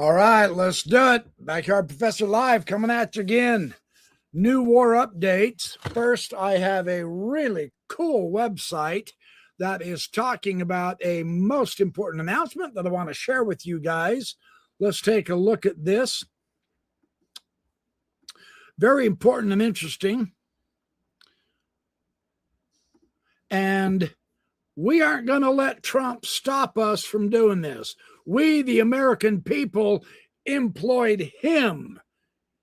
All right, let's do it. Backyard Professor Live coming at you again. New war updates. First, I have a really cool website that is talking about a most important announcement that I want to share with you guys. Let's take a look at this. Very important and interesting. And we aren't going to let Trump stop us from doing this. We, the American people, employed him.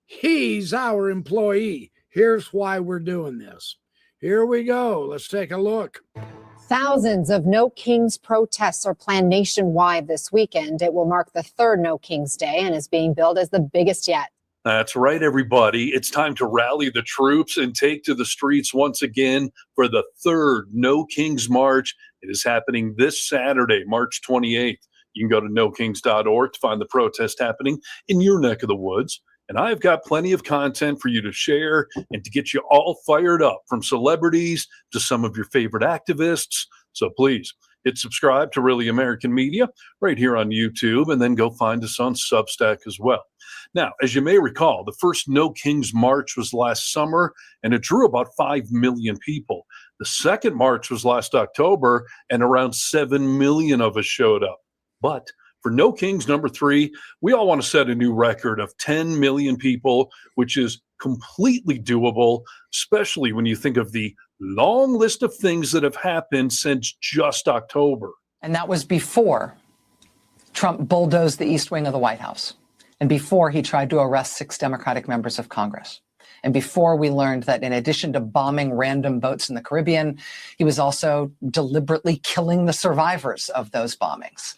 He's our employee. Here's why we're doing this. Here we go. Let's take a look. Thousands of No Kings protests are planned nationwide this weekend. It will mark the third No Kings Day and is being billed as the biggest yet. That's right, everybody. It's time to rally the troops and take to the streets once again for the third No Kings March. It is happening this Saturday, March 28th. You can go to nokings.org to find the protest happening in your neck of the woods. And I've got plenty of content for you to share and to get you all fired up, from celebrities to some of your favorite activists. So please hit subscribe to Really American Media right here on YouTube, and then go find us on Substack as well. Now, as you may recall, the first No Kings March was last summer, and it drew about 5 million people. The second march was last October, and around 7 million of us showed up. But for No Kings number 3, we all want to set a new record of 10 million people, which is completely doable, especially when you think of the long list of things that have happened since just October. And that was before Trump bulldozed the East Wing of the White House, and before he tried to arrest 6 Democratic members of Congress, and before we learned that in addition to bombing random boats in the Caribbean, he was also deliberately killing the survivors of those bombings.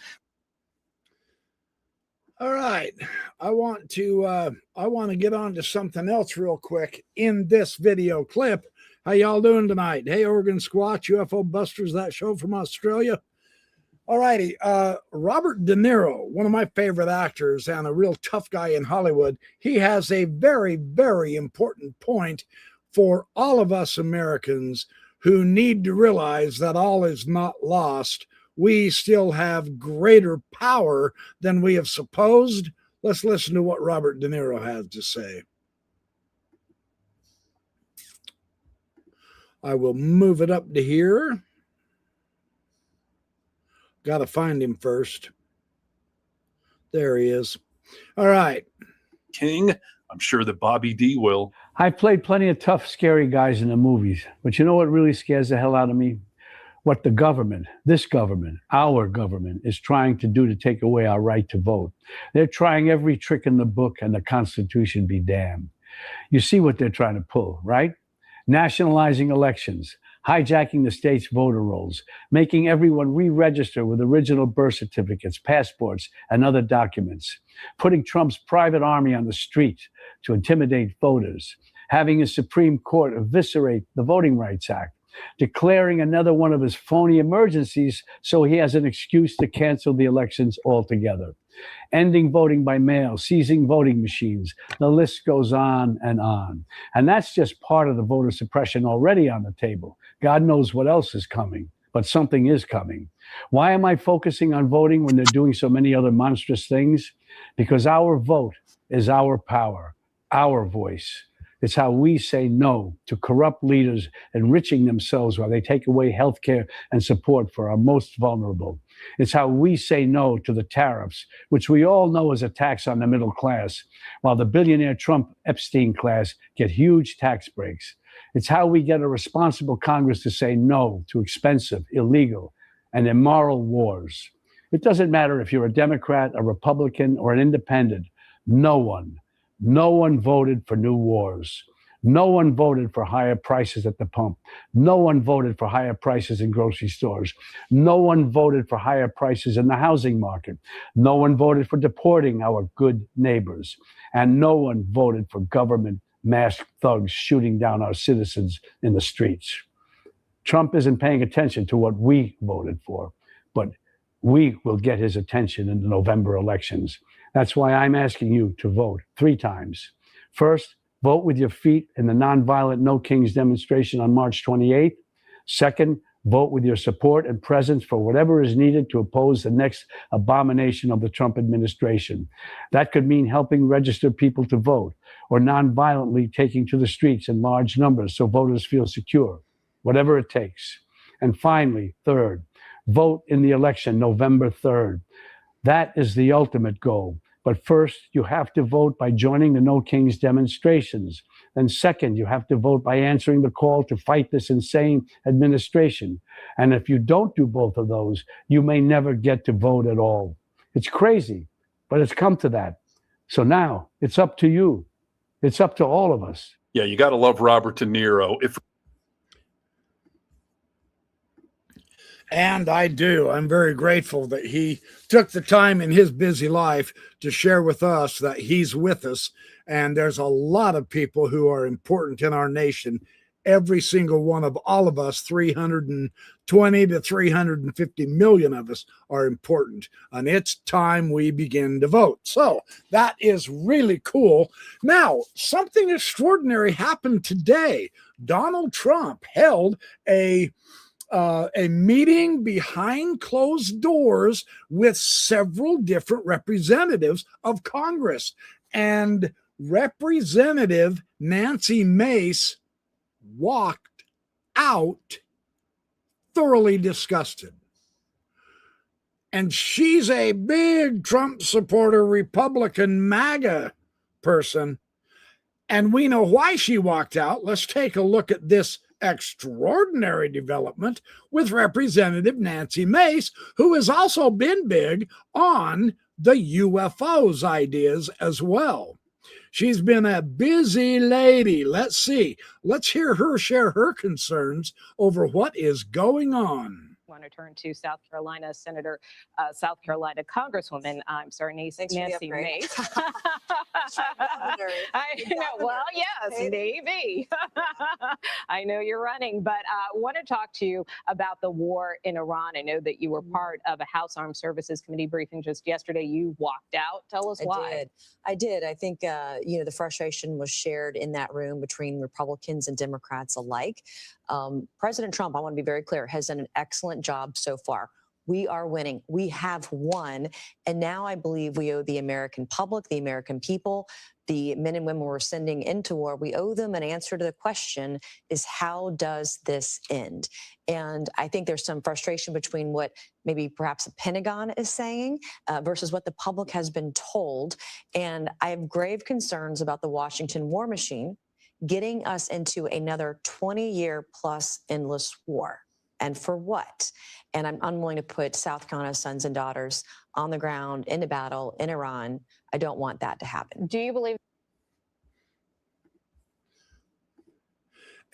All right, I want to get on to something else real quick in this video clip. How y'all doing tonight? Hey, Oregon Squatch, UFO Busters, that show from Australia. All righty, Robert De Niro, one of my favorite actors and a real tough guy in Hollywood, he has a very, very important point for all of us Americans who need to realize that all is not lost. We still have greater power than we have supposed. Let's listen to what Robert De Niro has to say. I will move it up to here. Got to find him first. There he is. All right. King, I'm sure that Bobby D will. I've played plenty of tough, scary guys in the movies, but you know what really scares the hell out of me? What the government, this government, our government, is trying to do to take away our right to vote. They're trying every trick in the book, and the Constitution be damned. You see what they're trying to pull, right? Nationalizing elections, hijacking the state's voter rolls, making everyone re-register with original birth certificates, passports, and other documents, putting Trump's private army on the street to intimidate voters, having his Supreme Court eviscerate the Voting Rights Act, declaring another one of his phony emergencies so he has an excuse to cancel the elections altogether, ending voting by mail, seizing voting machines. The list goes on. And that's just part of the voter suppression already on the table. God knows what else is coming, but something is coming. Why am I focusing on voting when they're doing so many other monstrous things? Because our vote is our power, our voice. It's how we say no to corrupt leaders enriching themselves while they take away health care and support for our most vulnerable. It's how we say no to the tariffs, which we all know is a tax on the middle class, while the billionaire Trump Epstein class get huge tax breaks. It's how we get a responsible Congress to say no to expensive, illegal, and immoral wars. It doesn't matter if you're a Democrat, a Republican, or an independent. No one voted for new wars. No one voted for higher prices at the pump. No one voted for higher prices in grocery stores. No one voted for higher prices in the housing market. No one voted for deporting our good neighbors. And no one voted for government masked thugs shooting down our citizens in the streets. Trump isn't paying attention to what we voted for, but we will get his attention in the November elections. That's why I'm asking you to vote 3 times. First, vote with your feet in the nonviolent No Kings demonstration on March 28th. Second, Vote with your support and presence for whatever is needed to oppose the next abomination of the Trump administration. That could mean helping register people to vote or nonviolently taking to the streets in large numbers so voters feel secure, whatever it takes. And finally, third, vote in the election November 3rd. That is the ultimate goal. But first, you have to vote by joining the No Kings demonstrations. Then second, you have to vote by answering the call to fight this insane administration. And if you don't do both of those, you may never get to vote at all. It's crazy, but it's come to that. So now it's up to you. It's up to all of us. Yeah, you got to love Robert De Niro. And I do. I'm very grateful that he took the time in his busy life to share with us that he's with us. And there's a lot of people who are important in our nation. Every single one of all of us, 320 to 350 million of us, are important. And it's time we begin to vote. So that is really cool. Now, something extraordinary happened today. Donald Trump held a meeting behind closed doors with several different representatives of Congress. And Representative Nancy Mace walked out thoroughly disgusted. And she's a big Trump supporter, Republican MAGA person. And we know why she walked out. Let's take a look at this extraordinary development with Representative Nancy Mace, who has also been big on the UFOs ideas as well. She's been a busy lady. Let's see. Let's hear her share her concerns over what is going on. I want to turn to South Carolina Senator, South Carolina Congresswoman, Nancy Mace. I know, well, yes, maybe. I know you're running, but I want to talk to you about the war in Iran. I know that you were part of a House Armed Services Committee briefing just yesterday. You walked out. Tell us why. I did. I think, the frustration was shared in that room between Republicans and Democrats alike. President Trump, I want to be very clear, has done an excellent job so far. We are winning. We have won. And now I believe we owe the American public, the American people, the men and women we're sending into war, we owe them an answer to the question is, how does this end? And I think there's some frustration between what maybe perhaps the Pentagon is saying versus what the public has been told. And I have grave concerns about the Washington war machine getting us into another 20-year plus endless war. And for what? And I'm unwilling to put South Carolina's sons and daughters on the ground, into battle, in Iran. I don't want that to happen. Do you believe?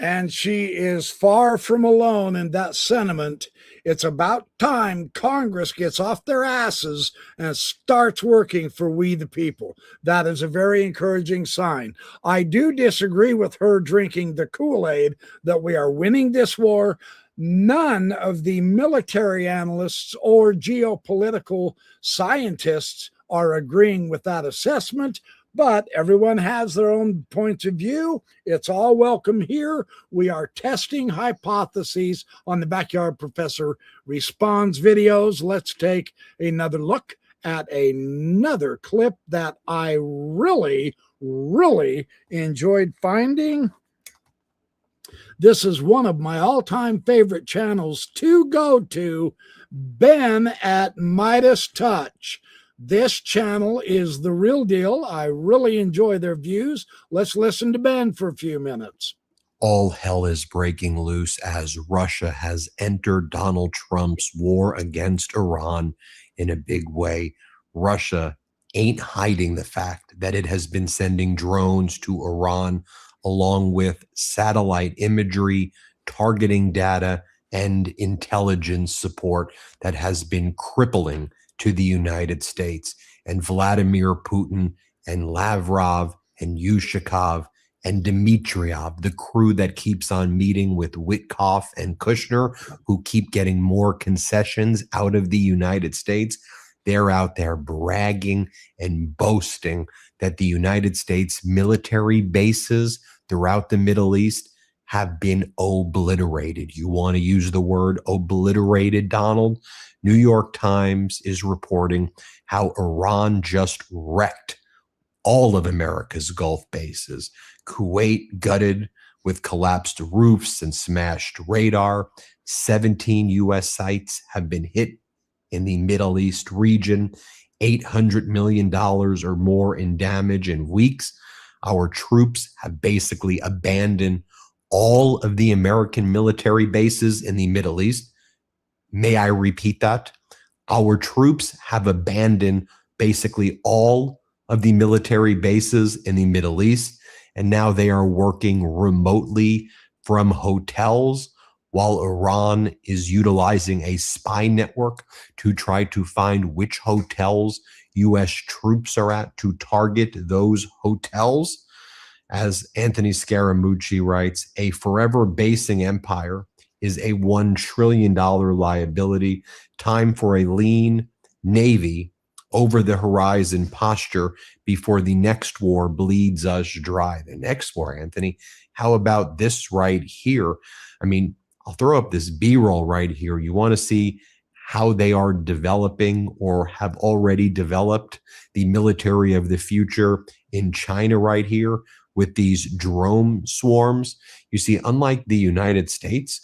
And she is far from alone in that sentiment. It's about time Congress gets off their asses and starts working for we the people. That is a very encouraging sign. I do disagree with her drinking the Kool-Aid that we are winning this war. None of the military analysts or geopolitical scientists are agreeing with that assessment. But everyone has their own points of view. It's all welcome here. We are testing hypotheses on the Backyard Professor Responds videos. Let's take another look at another clip that I really enjoyed finding. This is one of my all-time favorite channels to go to, Ben at Midas Touch. This channel is the real deal. I really enjoy their views. Let's listen to Ben for a few minutes. All hell is breaking loose as Russia has entered Donald Trump's war against Iran in a big way. Russia ain't hiding the fact that it has been sending drones to Iran along with satellite imagery, targeting data, and intelligence support that has been crippling to the United States. And Vladimir Putin and Lavrov and Yushakov and Dmitriev, the crew that keeps on meeting with Witkoff and Kushner, who keep getting more concessions out of the United States, they're out there bragging and boasting that the United States military bases throughout the Middle East have been obliterated. You want to use the word obliterated, Donald? New York Times is reporting how Iran just wrecked all of America's Gulf bases. Kuwait gutted with collapsed roofs and smashed radar. 17 U.S. sites have been hit in the Middle East region. $800 million or more in damage in weeks. Our troops have basically abandoned all of the American military bases in the Middle East. May I repeat that? Our troops have abandoned basically all of the military bases in the Middle East, and now they are working remotely from hotels while Iran is utilizing a spy network to try to find which hotels U.S. troops are at to target those hotels. As Anthony Scaramucci writes, a forever basing empire is a $1 trillion liability. Time for a lean Navy over the horizon posture before the next war bleeds us dry. The next war, Anthony, how about this right here? I mean, I'll throw up this B-roll right here. You want to see how they are developing or have already developed the military of the future in China right here with these drone swarms. You see, unlike the United States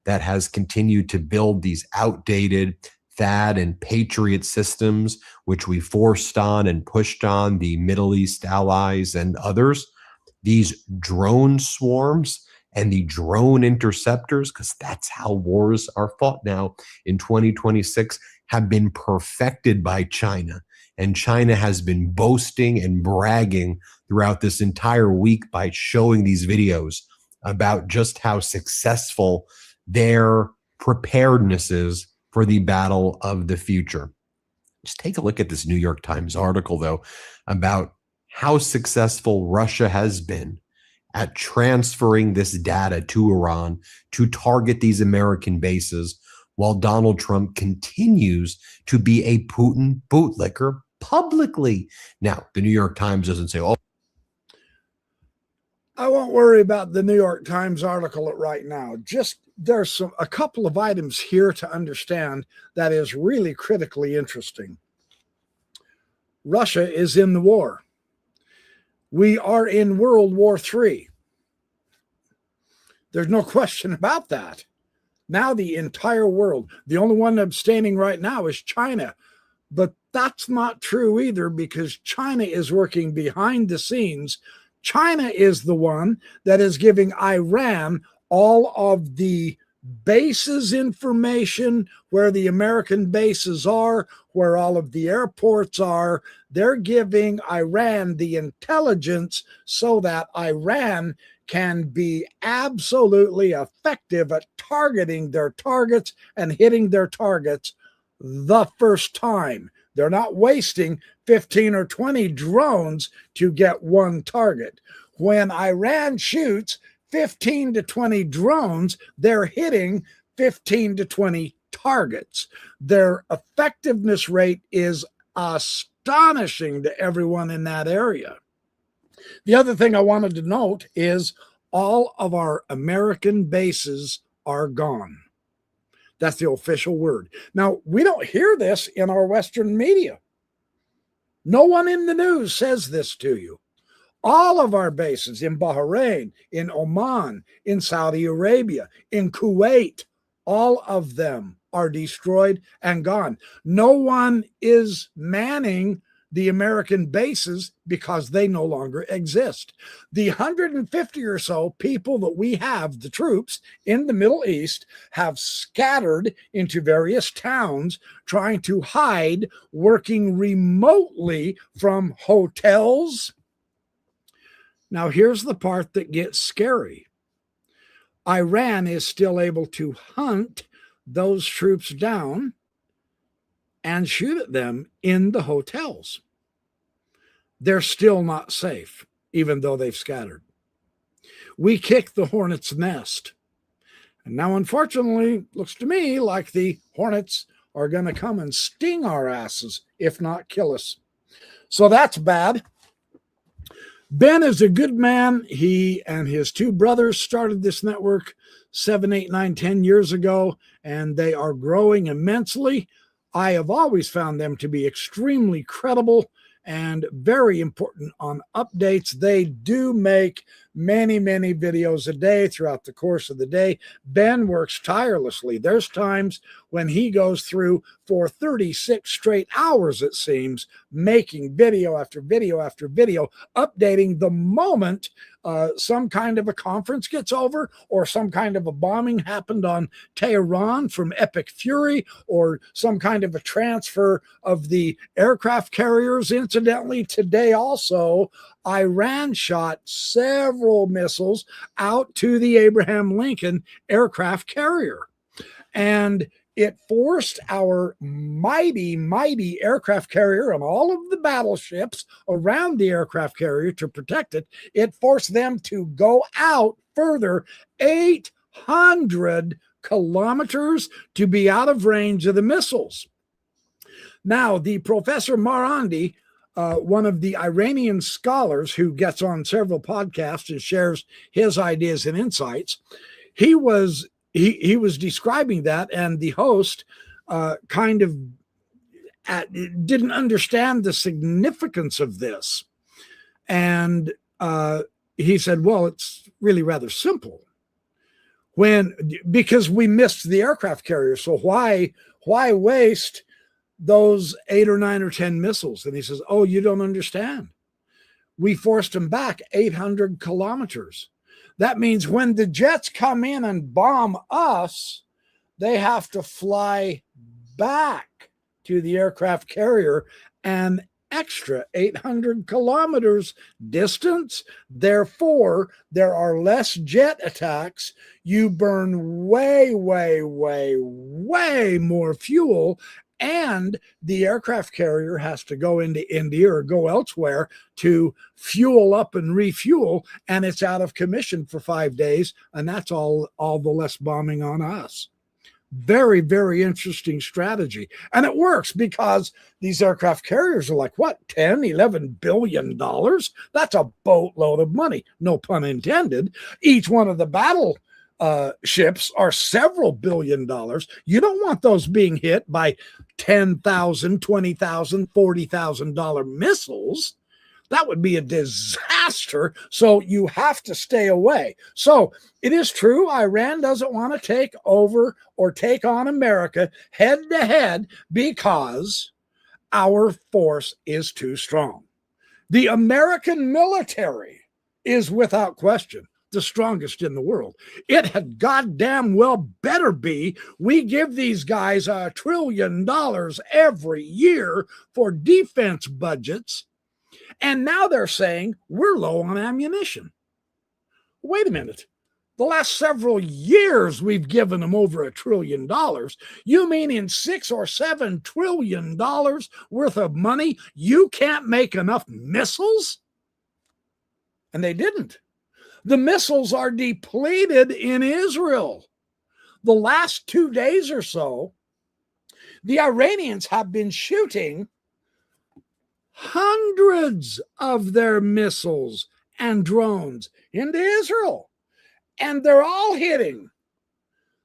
that has continued to build these outdated THAAD and Patriot systems, which we forced on and pushed on the Middle East allies and others, these drone swarms and the drone interceptors, because that's how wars are fought now in 2026, have been perfected by China. And China has been boasting and bragging throughout this entire week by showing these videos about just how successful their preparedness is for the battle of the future. Just take a look at this New York Times article, though, about how successful Russia has been at transferring this data to Iran to target these American bases, while Donald Trump continues to be a Putin bootlicker publicly. Now, the New York Times doesn't say, oh, I won't worry about the New York Times article right now. Just there's a couple of items here to understand that is really critically interesting. Russia is in the war. We are in World War III. There's no question about that. Now the entire world, the only one abstaining right now is China. But that's not true either, because China is working behind the scenes. China is the one that is giving Iran all of the bases information, where the American bases are, where all of the airports are. They're giving Iran the intelligence so that Iran can be absolutely effective at targeting their targets and hitting their targets the first time. They're not wasting 15 or 20 drones to get one target. When Iran shoots 15 to 20 drones, they're hitting 15 to 20 targets. Their effectiveness rate is astonishing to everyone in that area. The other thing I wanted to note is all of our American bases are gone. That's the official word. Now, we don't hear this in our Western media. No one in the news says this to you. All of our bases in Bahrain, in Oman, in Saudi Arabia, in Kuwait, all of them are destroyed and gone. No one is manning the American bases because they no longer exist. The 150 or so people that we have, the troops in the Middle East, have scattered into various towns trying to hide, working remotely from hotels. Now, here's the part that gets scary. Iran is still able to hunt those troops down and shoot at them in the hotels. They're still not safe, even though they've scattered. We kicked the hornet's nest. And now, unfortunately, looks to me like the hornets are going to come and sting our asses, if not kill us. So that's bad. Ben is a good man. He and his two brothers started this network 7, 8, 9, 10 years ago, and they are growing immensely. I have always found them to be extremely credible and very important on updates. They do make many, many videos a day throughout the course of the day. Ben works tirelessly. There's times when he goes through for 36 straight hours, it seems, making video after video after video, updating the moment some kind of a conference gets over, or some kind of a bombing happened on Tehran from Epic Fury, or some kind of a transfer of the aircraft carriers. Incidentally, today also, Iran shot several missiles out to the Abraham Lincoln aircraft carrier. And it forced our mighty, mighty aircraft carrier and all of the battleships around the aircraft carrier to protect it. It forced them to go out further 800 kilometers to be out of range of the missiles. Now, the Professor Marandi, one of the Iranian scholars who gets on several podcasts and shares his ideas and insights, he was describing that, and the host kind of didn't understand the significance of this. And he said, well, it's really rather simple. Because we missed the aircraft carrier, so why waste those 8 or 9 or 10 missiles? And he says, oh, you don't understand. We forced them back 800 kilometers. That means when the jets come in and bomb us, they have to fly back to the aircraft carrier an extra 800 kilometers distance. Therefore, there are less jet attacks. You burn way, way, way, way more fuel. And the aircraft carrier has to go into India or go elsewhere to fuel up and refuel, and it's out of commission for 5 days, and that's all the less bombing on us. Very, very interesting strategy. And it works because these aircraft carriers are like, what, 10, 11 billion dollars? That's a boatload of money, no pun intended. Each one of the battle ships are several billion dollars. You don't want those being hit by $10,000, $20,000, $40,000 missiles. That would be a disaster. So you have to stay away. So it is true, Iran doesn't want to take over or take on America head to head because our force is too strong. The American military is without question the strongest in the world. It had goddamn well better be. We give these guys $1 trillion every year for defense budgets, and now they're saying we're low on ammunition. Wait a minute. The last several years we've given them over $1 trillion. You mean in $6 or $7 trillion worth of money, you can't make enough missiles? And they didn't. The missiles are depleted in Israel. The last 2 days or so, the Iranians have been shooting hundreds of their missiles and drones into Israel, and they're all hitting.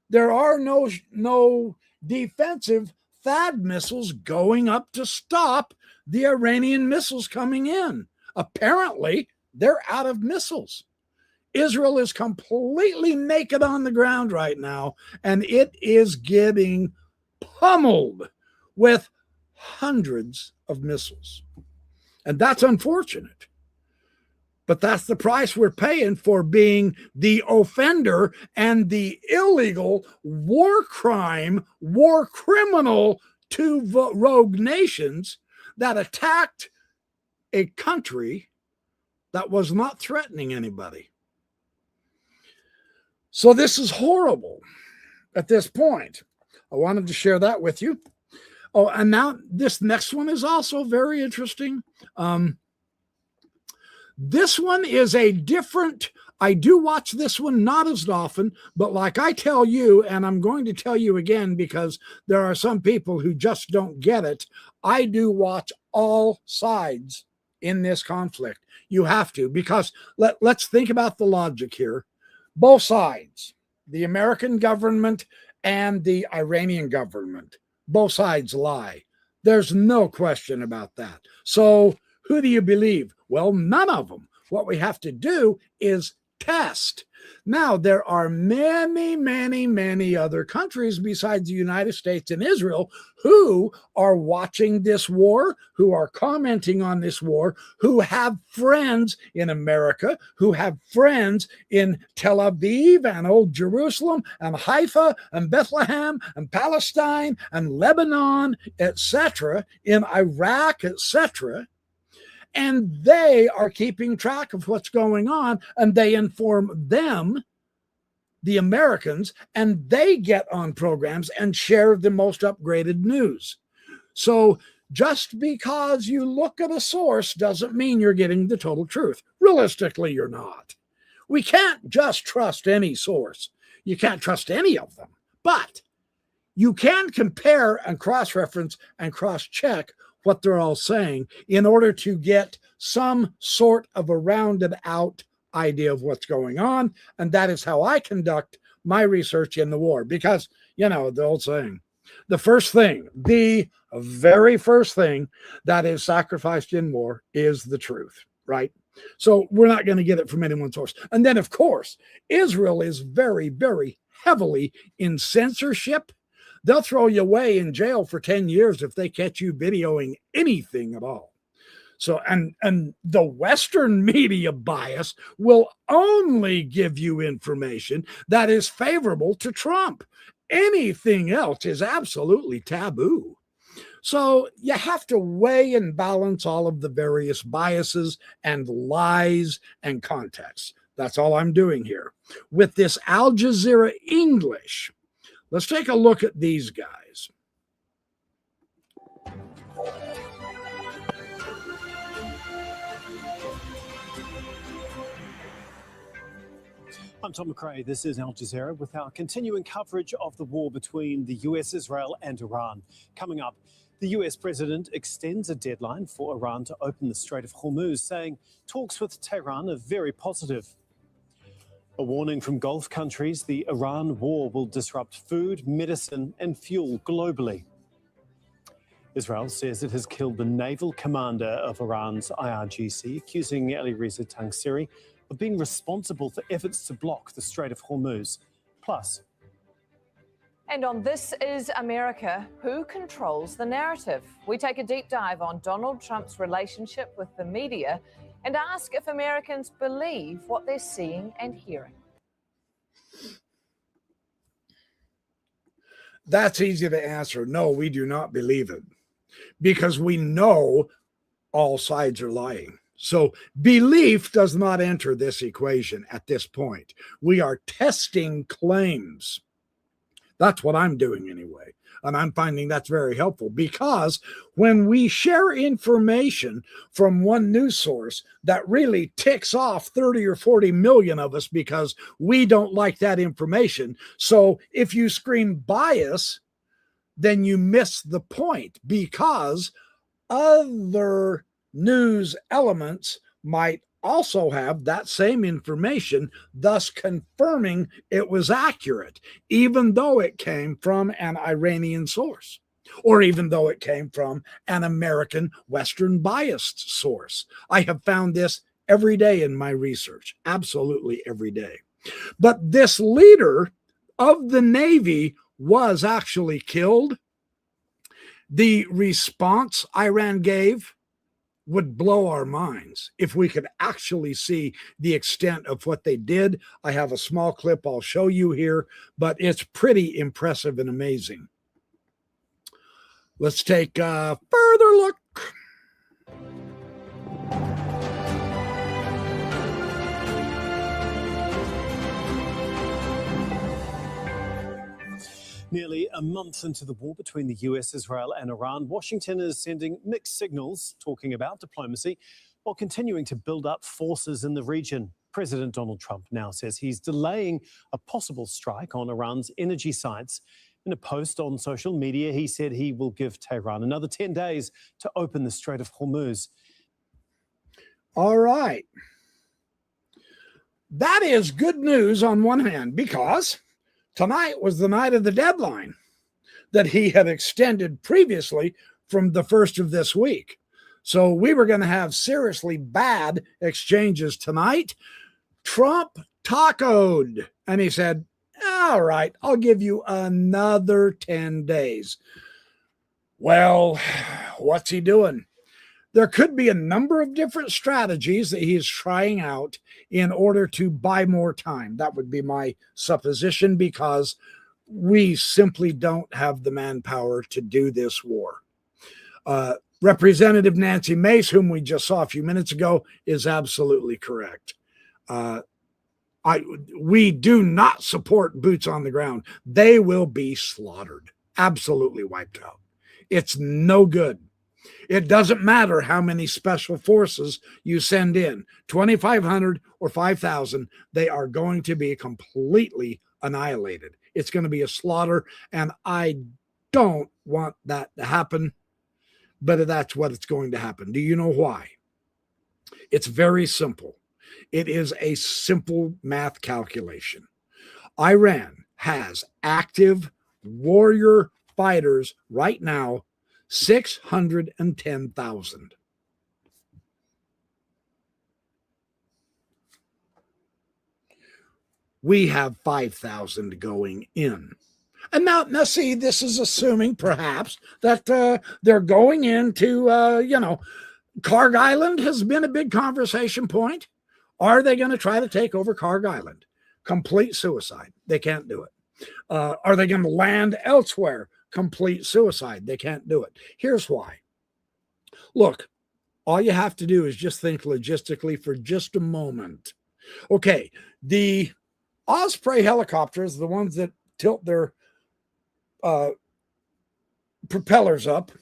There are no defensive THAAD missiles going up to stop the Iranian missiles coming in. Apparently, they're out of missiles. Israel is completely naked on the ground right now, and it is getting pummeled with hundreds of missiles. And that's unfortunate. But that's the price we're paying for being the offender and the illegal war crime, war criminal to rogue nations that attacked a country that was not threatening anybody. So this is horrible at this point. I wanted to share that with you. Oh, and now this next one is also very interesting. This one is a different, I do watch this one not as often, but like I tell you, and I'm going to tell you again because there are some people who just don't get it, I do watch all sides in this conflict. You have to, because let's think about the logic here. Both sides, the American government and the Iranian government, both sides lie. There's no question about that. So who do you believe? Well, none of them. What we have to do is test. Now, there are many, many, many other countries besides the United States and Israel who are watching this war, who are commenting on this war, who have friends in America, who have friends in Tel Aviv and Old Jerusalem and Haifa and Bethlehem and Palestine and Lebanon, etc., in Iraq, etc., and they are keeping track of what's going on, and they inform them, the Americans, and they get on programs and share the most upgraded news. So just because you look at a source doesn't mean you're getting the total truth. Realistically, you're not. We can't just trust any source. You can't trust any of them. But you can compare and cross-reference and cross-check what they're all saying in order to get some sort of a rounded out idea of what's going on. And that is how I conduct my research in the war. Because, you know, the old saying, the very first thing that is sacrificed in war is the truth, right? So we're not going to get it from any one source. And then, of course, Israel is very, very heavily in censorship. They'll throw you away in jail for 10 years if they catch you videoing anything at all. So, and the Western media bias will only give you information that is favorable to Trump. Anything else is absolutely taboo. So you have to weigh and balance all of the various biases and lies and contexts. That's all I'm doing here. With this Al Jazeera English, let's take a look at these guys. I'm Tom McRae. This is Al Jazeera with our continuing coverage of the war between the US, Israel and Iran. Coming up, the US president extends a deadline for Iran to open the Strait of Hormuz, saying talks with Tehran are very positive. A warning from Gulf countries, the Iran war will disrupt food, medicine and fuel globally. Israel says it has killed the naval commander of Iran's IRGC, accusing Ali Reza Tangsiri of being responsible for efforts to block the Strait of Hormuz. Plus, and on This Is America, who controls the narrative? We take a deep dive on Donald Trump's relationship with the media and ask if Americans believe what they're seeing and hearing. That's easy to answer. No, we do not believe it, because we know all sides are lying. So belief does not enter this equation at this point. We are testing claims. That's what I'm doing anyway. And I'm finding that's very helpful, because when we share information from one news source that really ticks off 30 or 40 million of us because we don't like that information. So if you scream bias, then you miss the point, because other news elements might also have that same information, thus confirming it was accurate, even though it came from an Iranian source, or even though it came from an American Western biased source. I have found this every day in my research, absolutely every day. But this leader of the Navy was actually killed. The response Iran gave would blow our minds if we could actually see the extent of what they did. I have a small clip I'll show you here, but it's pretty impressive and amazing. Let's take a further look. nearly a month into the war between the US, Israel and Iran, Washington is sending mixed signals, talking about diplomacy, while continuing to build up forces in the region. President Donald Trump now says he's delaying a possible strike on Iran's energy sites. In a post on social media, he said he will give Tehran another 10 days to open the Strait of Hormuz. All right. That is good news on one hand, because tonight was the night of the deadline that he had extended previously from the first of this week. So we were going to have seriously bad exchanges tonight. Trump tacoed, and he said, all right, I'll give you another 10 days. Well, what's he doing? There could be a number of different strategies that he's trying out in order to buy more time. That would be my supposition, because we simply don't have the manpower to do this war. Representative Nancy Mace, whom we just saw a few minutes ago, is absolutely correct. We do not support boots on the ground. They will be slaughtered, absolutely wiped out. It's no good. It doesn't matter how many special forces you send in, 2,500 or 5,000, they are going to be completely annihilated. It's going to be a slaughter, and I don't want that to happen, but that's what it's going to happen. Do you know why? It's very simple. It is a simple math calculation. Iran has active warrior fighters right now, 610,000. We have 5,000 going in. And now see, this is assuming perhaps that they're going into, Karg Island has been a big conversation point. Are they going to try to take over Karg Island? Complete suicide. They can't do it. Are they going to land elsewhere? Complete suicide. They can't do it. Here's why. Look, all you have to do is just think logistically for just a moment. Okay, the Osprey helicopters, the ones that tilt their propellers up,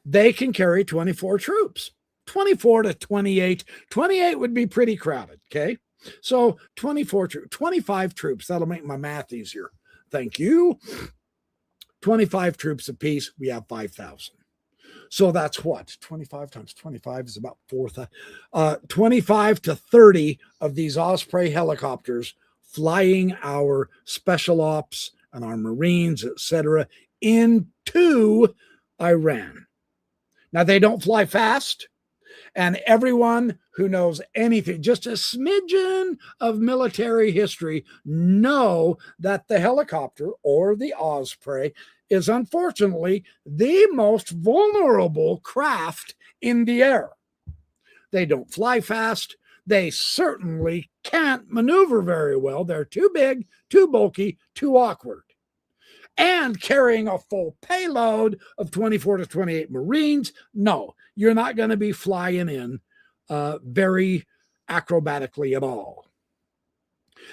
they can carry 24 troops. 24 to 28. 28 would be pretty crowded, okay? So 24 troops, 25 troops. That'll make my math easier. Thank you. 25 troops apiece. We have 5,000. So that's what? 25 times 25 is about 4,000. 25 to 30 of these Osprey helicopters flying our special ops and our Marines, etc., into Iran. Now, they don't fly fast. And everyone who knows anything, just a smidgen of military history, know that the helicopter or the Osprey is unfortunately the most vulnerable craft in the air. They don't fly fast. They certainly can't maneuver very well. They're too big, too bulky, too awkward. And carrying a full payload of 24 to 28 Marines, no, you're not going to be flying in very acrobatically at all.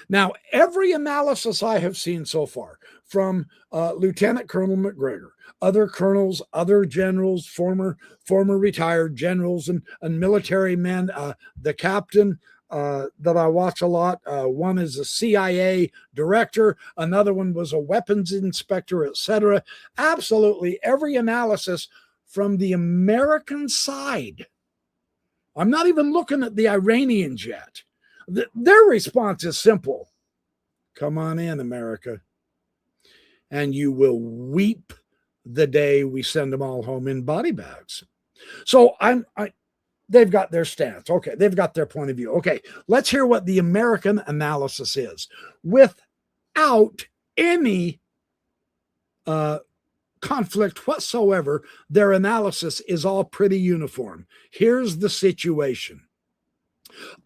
Now, every analysis I have seen so far from Lieutenant Colonel McGregor, other colonels, other generals, former retired generals and military men, the captain that I watch a lot, one is a CIA director, another one was a weapons inspector, etc. Absolutely every analysis from the American side. I'm not even looking at the Iranians yet. Their response is simple. Come on in, America. And you will weep the day we send them all home in body bags. So they've got their stance. Okay, they've got their point of view. Okay, let's hear what the American analysis is. Without any conflict whatsoever, their analysis is all pretty uniform. Here's the situation.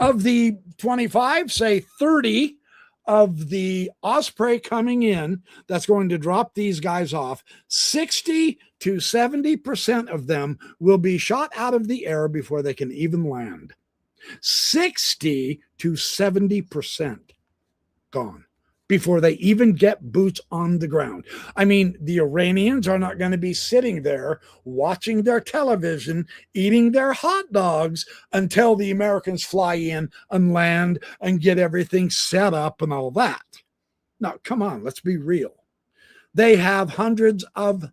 Of the 25, say 30 of the Osprey coming in, that's going to drop these guys off, 60 to 70% of them will be shot out of the air before they can even land. 60 to 70% gone before they even get boots on the ground. I mean, the Iranians are not going to be sitting there watching their television, eating their hot dogs until the Americans fly in and land and get everything set up and all that. Now, come on, let's be real. They have hundreds of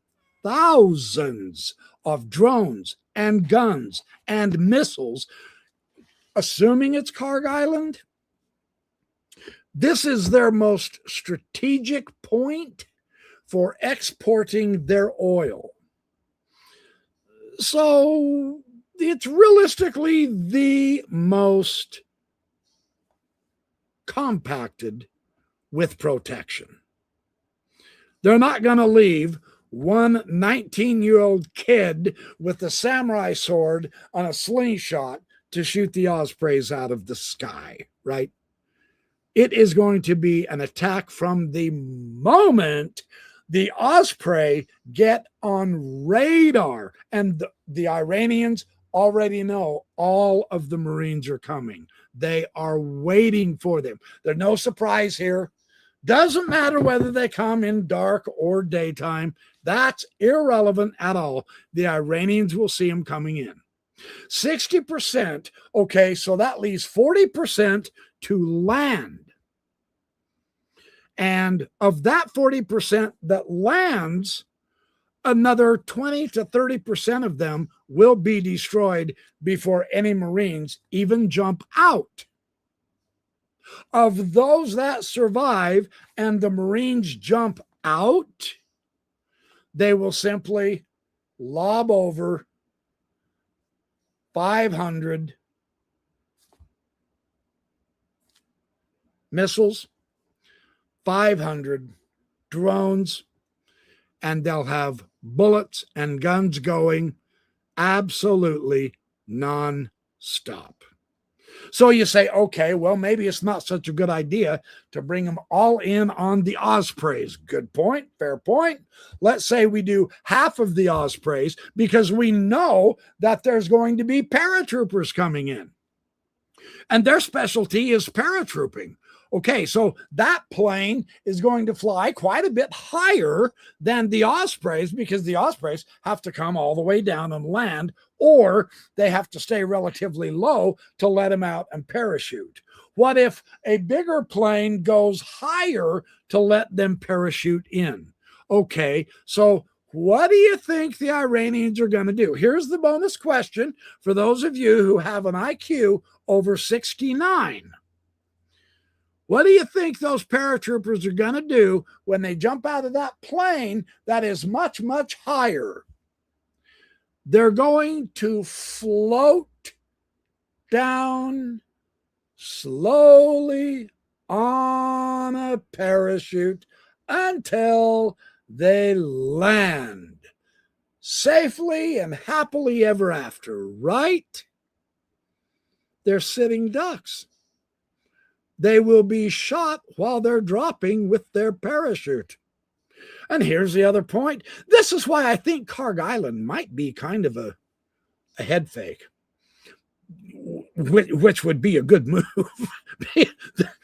thousands of drones and guns and missiles assuming it's Karg Island, this is their most strategic point for exporting their oil. So it's realistically the most compacted with protection. They're not going to leave one 19-year-old kid with a samurai sword on a slingshot to shoot the ospreys out of the sky, right? It is going to be an attack from the moment the osprey get on radar. And the Iranians already know all of the Marines are coming. They are waiting for them. There's no surprise here. Doesn't matter whether they come in dark or daytime. That's irrelevant at all. The Iranians will see them coming in. 60%, okay, so that leaves 40% to land. And of that 40% that lands, another 20 to 30% of them will be destroyed before any Marines even jump out. Of those that survive and the Marines jump out, they will simply lob over 500 missiles, 500 drones, and they'll have bullets and guns going absolutely non-stop. So you say, okay, well, maybe it's not such a good idea to bring them all in on the ospreys. Good point, fair point. Let's say we do half of the ospreys because we know that there's going to be paratroopers coming in. And their specialty is paratrooping. Okay, so that plane is going to fly quite a bit higher than the ospreys because the ospreys have to come all the way down and land, or they have to stay relatively low to let them out and parachute. What if a bigger plane goes higher to let them parachute in? Okay, so what do you think the Iranians are going to do? Here's the bonus question for those of you who have an IQ over 69. What do you think those paratroopers are going to do when they jump out of that plane that is much, much higher? They're going to float down slowly on a parachute until they land safely and happily ever after, right? They're sitting ducks. They will be shot while they're dropping with their parachute. And here's the other point. This is why I think Karg Island might be kind of a head fake, which would be a good move.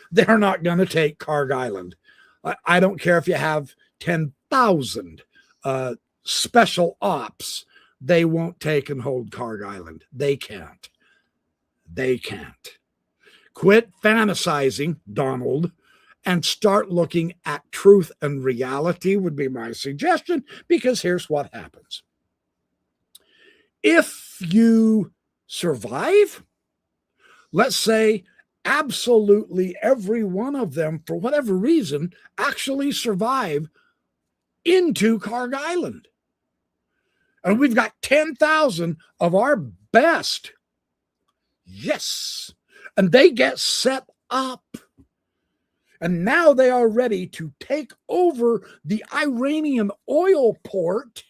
They're not going to take Karg Island. I don't care if you have 10,000 special ops. They won't take and hold Karg Island. They can't. They can't. Quit fantasizing, Donald, and start looking at truth and reality would be my suggestion, because here's what happens. If you survive, let's say absolutely every one of them, for whatever reason, actually survive into Karg Island. And we've got 10,000 of our best. Yes. And they get set up. And now they are ready to take over the Iranian oil port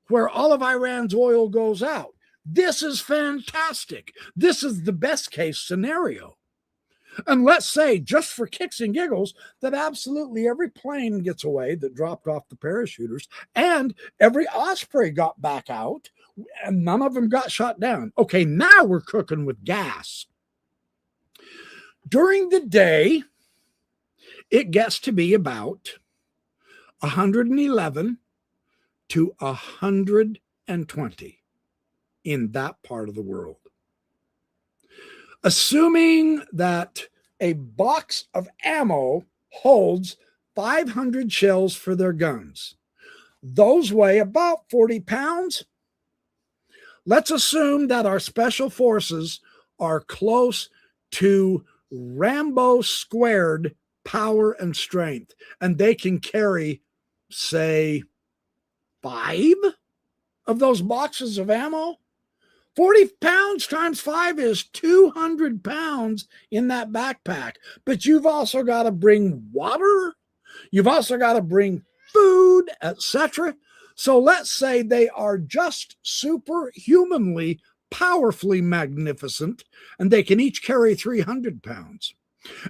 where all of Iran's oil goes out. This is fantastic. This is the best case scenario. And let's say, just for kicks and giggles, that absolutely every plane gets away that dropped off the parachuters, and every osprey got back out, and none of them got shot down. Okay, now we're cooking with gas. During the day, it gets to be about 111 to 120 in that part of the world. Assuming that a box of ammo holds 500 shells for their guns. Those weigh about 40 pounds. Let's assume that our special forces are close to Rambo squared power and strength, and they can carry, say, 5 of those boxes of ammo. 40 pounds times 5 is 200 pounds in that backpack. But you've also got to bring water. You've also got to bring food, etc. So let's say they are just superhumanly, powerfully magnificent, and they can each carry 300 pounds.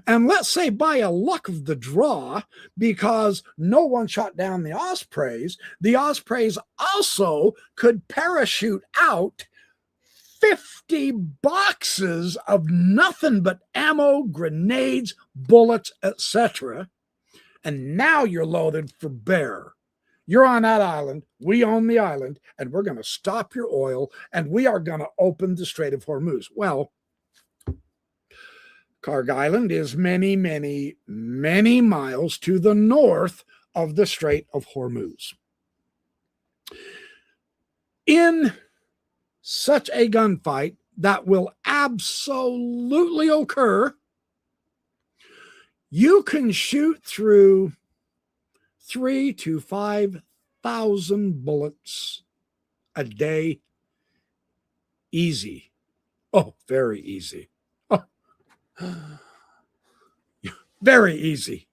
And let's say by a luck of the draw, because no one shot down the Ospreys also could parachute out 50 boxes of nothing but ammo, grenades, bullets, etc. And now you're loaded for bear. You're on that island. We own the island, and we're going to stop your oil, and we are going to open the Strait of Hormuz. Well, Karg Island is many, many, many miles to the north of the Strait of Hormuz. In such a gunfight that will absolutely occur, you can shoot through 3,000 to 5,000 bullets a day. Easy. Oh, very easy. Oh, very easy.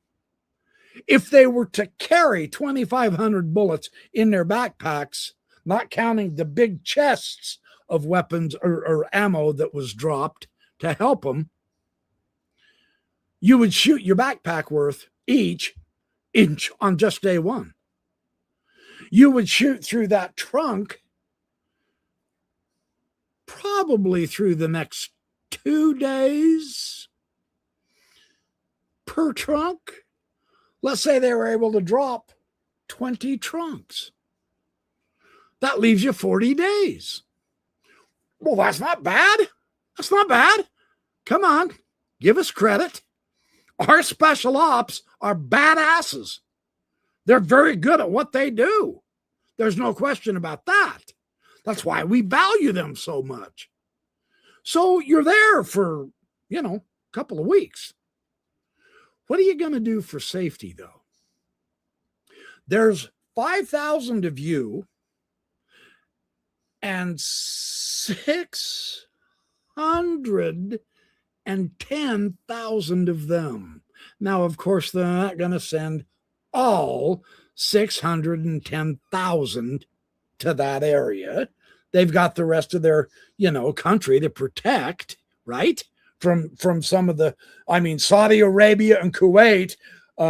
If they were to carry 2,500 bullets in their backpacks, not counting the big chests of weapons or ammo that was dropped to help them, you would shoot your backpack worth each inch on just day one. You would shoot through that trunk probably through the next 2 days per trunk. Let's say they were able to drop 20 trunks. That leaves you 40 days. Well, that's not bad. That's not bad. Come on, give us credit. Our special ops are badasses. They're very good at what they do. There's no question about that. That's why we value them so much. So you're there for, a couple of weeks. What are you going to do for safety, though? There's 5,000 of you and 610,000 of them. Now, of course, they're not going to send all 610,000 to that area. They've got the rest of their, country to protect, right? From some of the, Saudi Arabia and Kuwait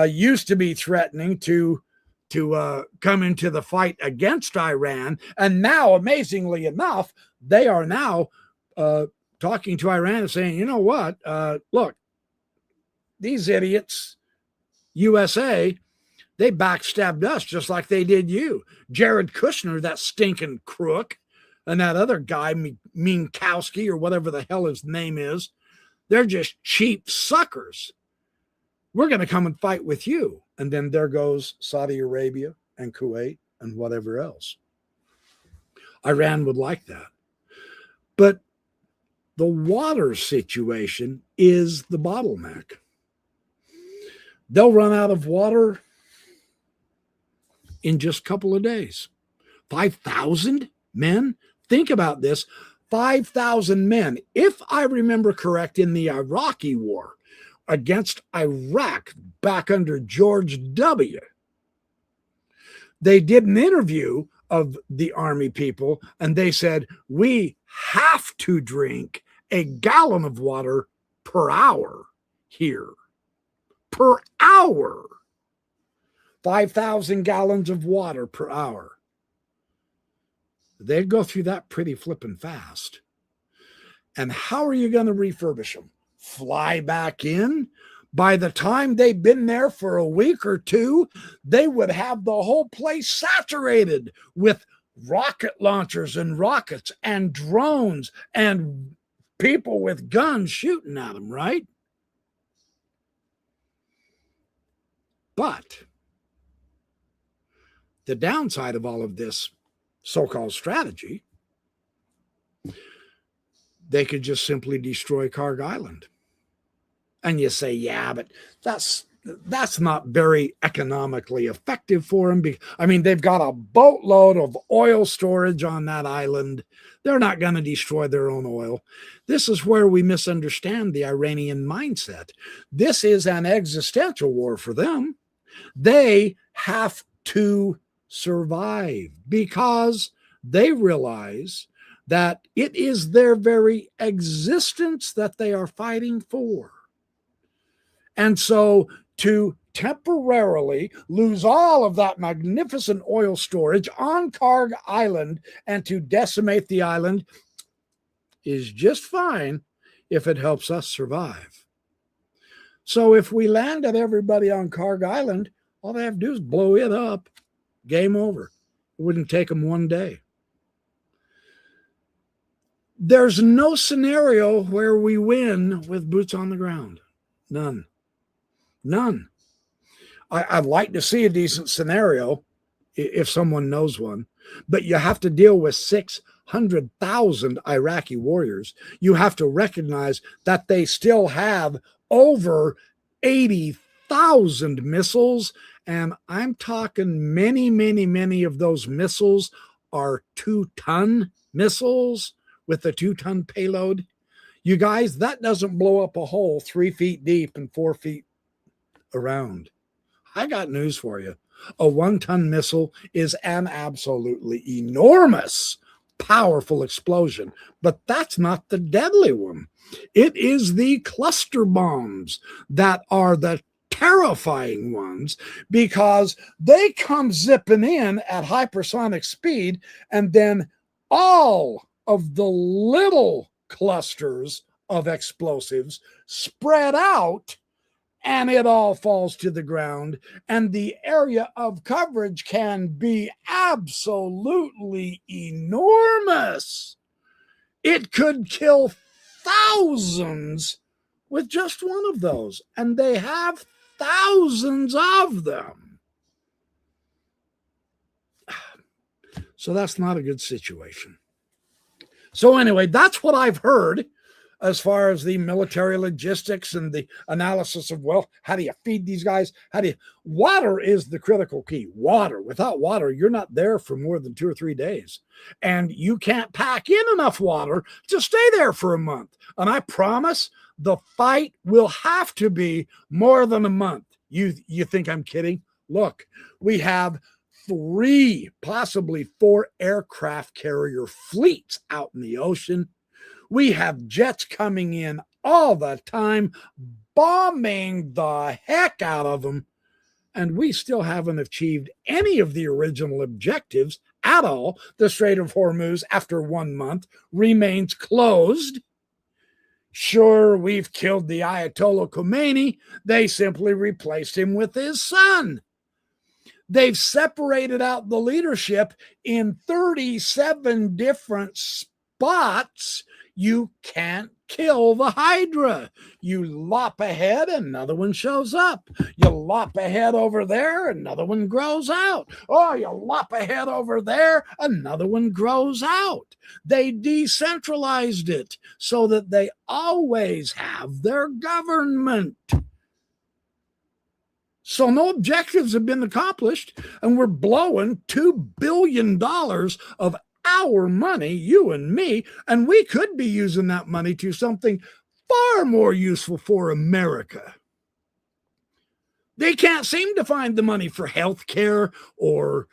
used to be threatening to come into the fight against Iran. And now, amazingly enough, they are now talking to Iran and saying, you know what, look, these idiots, USA, they backstabbed us just like they did you. Jared Kushner, that stinking crook, and that other guy, Minkowski, or whatever the hell his name is, they're just cheap suckers. We're going to come and fight with you. And then there goes Saudi Arabia and Kuwait and whatever else. Iran would like that. But the water situation is the bottleneck. They'll run out of water in just a couple of days. 5,000 men? Think about this. 5,000 men. If I remember correct, in the Iraqi war against Iraq back under George W., they did an interview of the army people, and they said, we have to drink a gallon of water per hour here. Per hour. 5,000 gallons of water per hour. They'd go through that pretty flippin' fast. And how are you going to refurbish them? Fly back in? By the time they've been there for a week or two, they would have the whole place saturated with rocket launchers and rockets and drones and people with guns shooting at them, right? But the downside of all of this so-called strategy, they could just simply destroy Karg Island. And you say, yeah, but that's not very economically effective for them. I mean, they've got a boatload of oil storage on that island. They're not going to destroy their own oil. This is where we misunderstand the Iranian mindset. This is an existential war for them. They have to survive because they realize that it is their very existence that they are fighting for. And so to temporarily lose all of that magnificent oil storage on Karg Island and to decimate the island is just fine if it helps us survive. So if we landed everybody on Karg Island, all they have to do is blow it up. Game over. It wouldn't take them one day. There's no scenario where we win with boots on the ground. None. None. I'd like to see a decent scenario if someone knows one, but you have to deal with 600,000 Iraqi warriors. You have to recognize that they still have over 80,000 missiles, and I'm talking many of those missiles are 2-ton missiles with a 2-ton payload. You guys, that doesn't blow up a hole 3 feet deep and 4 feet around. I got news for you. A 1-ton missile is an absolutely enormous, powerful explosion, but that's not the deadly one. It is the cluster bombs that are the terrifying ones because they come zipping in at hypersonic speed, and then all of the little clusters of explosives spread out, and it all falls to the ground, and the area of coverage can be absolutely enormous. It could kill thousands with just one of those, and they have thousands of them. So that's not a good situation. So anyway, that's what I've heard as far as the military logistics and the analysis of, well, how do you feed these guys? Water is the critical key. Water. Without water, you're not there for more than 2 or 3 days. And you can't pack in enough water to stay there for a month. And I promise the fight will have to be more than a month. You think I'm kidding? Look, we have 3, possibly 4 aircraft carrier fleets out in the ocean. We have jets coming in all the time, bombing the heck out of them. And we still haven't achieved any of the original objectives at all. The Strait of Hormuz, after 1 month, remains closed. Sure, we've killed the Ayatollah Khomeini. They simply replaced him with his son. They've separated out the leadership in 37 different spots. You can't kill the Hydra. You lop ahead, another one shows up. You lop ahead over there, another one grows out. Oh, you lop ahead over there, another one grows out. They decentralized it so that they always have their government. So no objectives have been accomplished, and we're blowing $2 billion of our money, you and me, and we could be using that money to something far more useful for America. They can't seem to find the money for health care or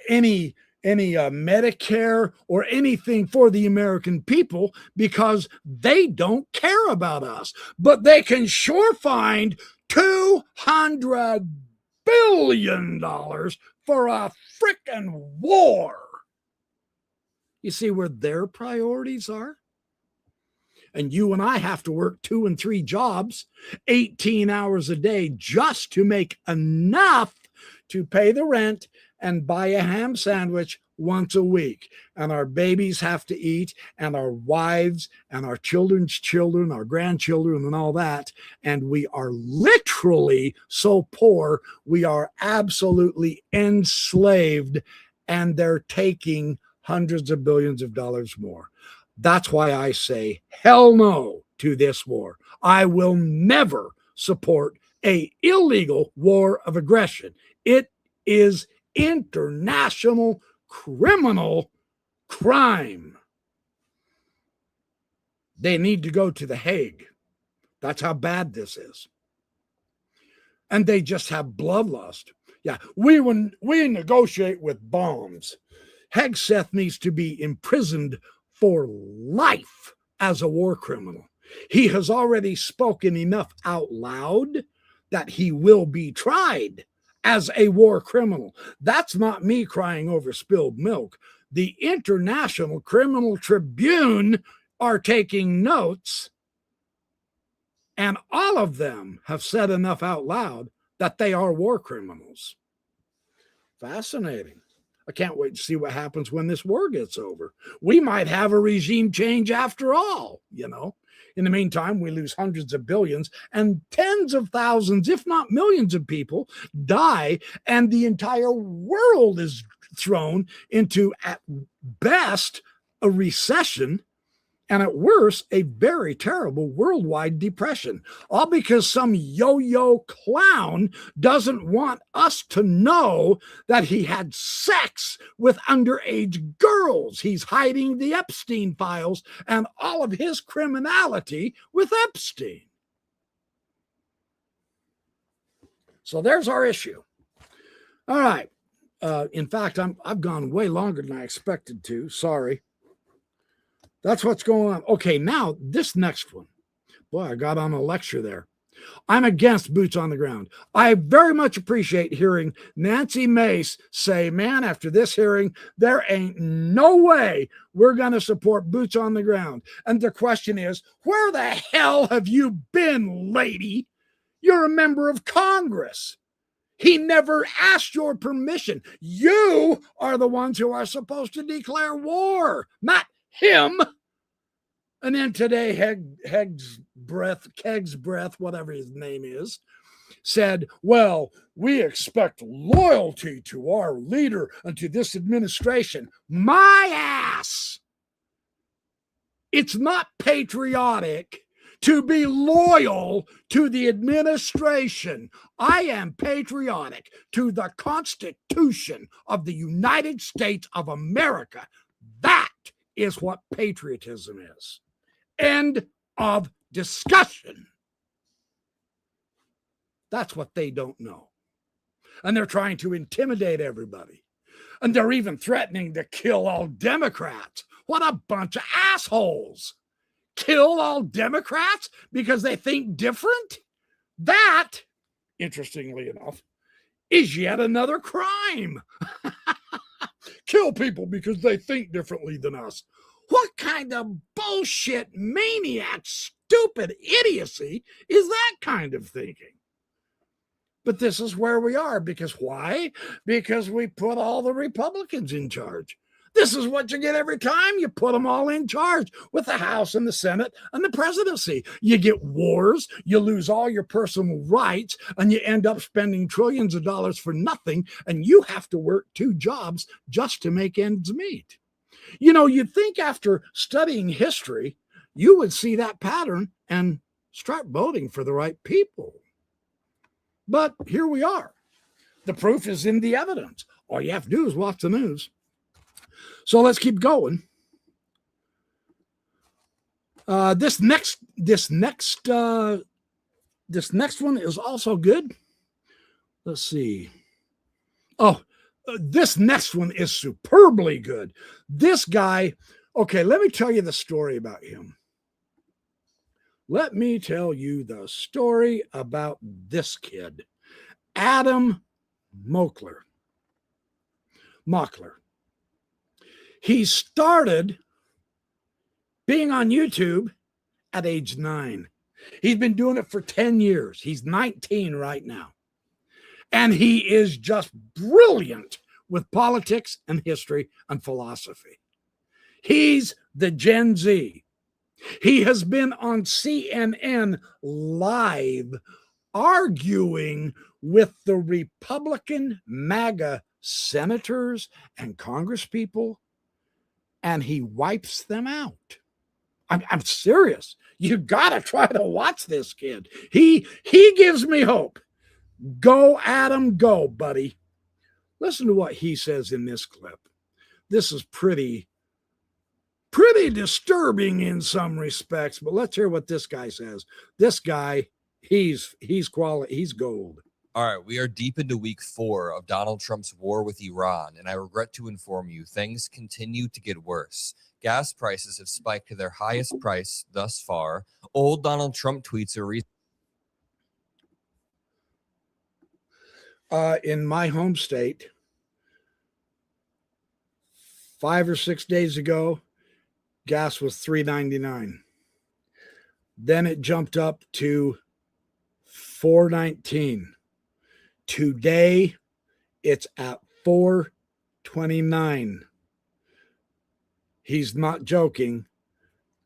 any Medicare or anything for the American people because they don't care about us. But they can sure find $200 billion for a frickin' war. You see where their priorities are? And you and I have to work 2 and 3 jobs, 18 hours a day, just to make enough to pay the rent and buy a ham sandwich once a week. And our babies have to eat, and our wives and our children's children, our grandchildren and all that. And we are literally so poor, we are absolutely enslaved, and they're taking hundreds of billions of dollars more. That's why I say hell no to this war. I will never support an illegal war of aggression. It is international criminal crime. They need to go to The Hague. That's how bad this is. And they just have bloodlust. Yeah, we negotiate with bombs. Hegseth needs to be imprisoned for life as a war criminal. He has already spoken enough out loud that he will be tried as a war criminal. That's not me crying over spilled milk. The International Criminal Tribune are taking notes, and all of them have said enough out loud that they are war criminals. Fascinating. I can't wait to see what happens when this war gets over. We might have a regime change after all, you know. In the meantime, we lose hundreds of billions and tens of thousands, if not millions of people die, and the entire world is thrown into, at best, a recession, and at worst, a very terrible worldwide depression. All because some yo-yo clown doesn't want us to know that he had sex with underage girls. He's hiding the Epstein files and all of his criminality with Epstein. So there's our issue. All right. In fact, I've gone way longer than I expected to. Sorry. That's what's going on. Okay, now this next one. Boy, I got on a lecture there. I'm against boots on the ground. I very much appreciate hearing Nancy Mace say, man, after this hearing, there ain't no way we're going to support boots on the ground. And the question is, where the hell have you been, lady? You're a member of Congress. He never asked your permission. You are the ones who are supposed to declare war, not him. And then today, Kegg's breath, whatever his name is, said, well, we expect loyalty to our leader and to this administration. My ass! It's not patriotic to be loyal to the administration. I am patriotic to the Constitution of the United States of America. That is what patriotism is. End of discussion. That's what they don't know. And they're trying to intimidate everybody. And they're even threatening to kill all Democrats. What a bunch of assholes. Kill all Democrats because they think different? That, interestingly enough, is yet another crime. Kill people because they think differently than us. What kind of bullshit, maniac, stupid idiocy is that kind of thinking? But this is where we are. Because why? Because we put all the Republicans in charge. This is what you get every time you put them all in charge with the House and the Senate and the presidency. You get wars, you lose all your personal rights, and you end up spending trillions of dollars for nothing, and you have to work 2 jobs just to make ends meet. You know, you'd think after studying history, you would see that pattern and start voting for the right people. But here we are. The proof is in the evidence. All you have to do is watch the news. So let's keep going. This next one is also good. Let's see. Oh, this next one is superbly good. This guy, okay, let me tell you the story about him. Let me tell you the story about this kid, Adam Mockler. He started being on YouTube at age 9. He's been doing it for 10 years. He's 19 right now. And he is just brilliant with politics and history and philosophy. He's the Gen Z. He has been on CNN live arguing with the Republican MAGA senators and congresspeople, and he wipes them out. I'm serious. You gotta try to watch this kid. He gives me hope. Go, Adam, go, buddy. Listen to what he says in this clip. This is pretty disturbing in some respects, but let's hear what this guy says. This guy, he's quality, he's gold. All right, we are deep into week 4 of Donald Trump's war with Iran, and I regret to inform you, things continue to get worse. Gas prices have spiked to their highest price thus far. Old Donald Trump tweets are in my home state, 5 or 6 days ago, gas was $3.99. Then it jumped up to $4.19. Today, it's at $4.29. He's not joking.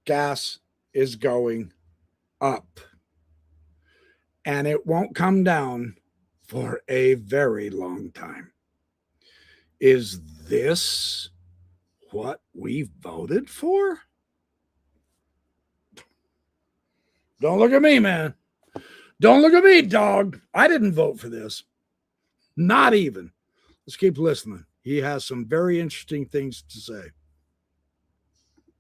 Gas is going up. And it won't come down for a very long time. Is this what we voted for? Don't look at me, man. Don't look at me, dog. I didn't vote for this. Not even. Let's keep listening. He has some very interesting things to say.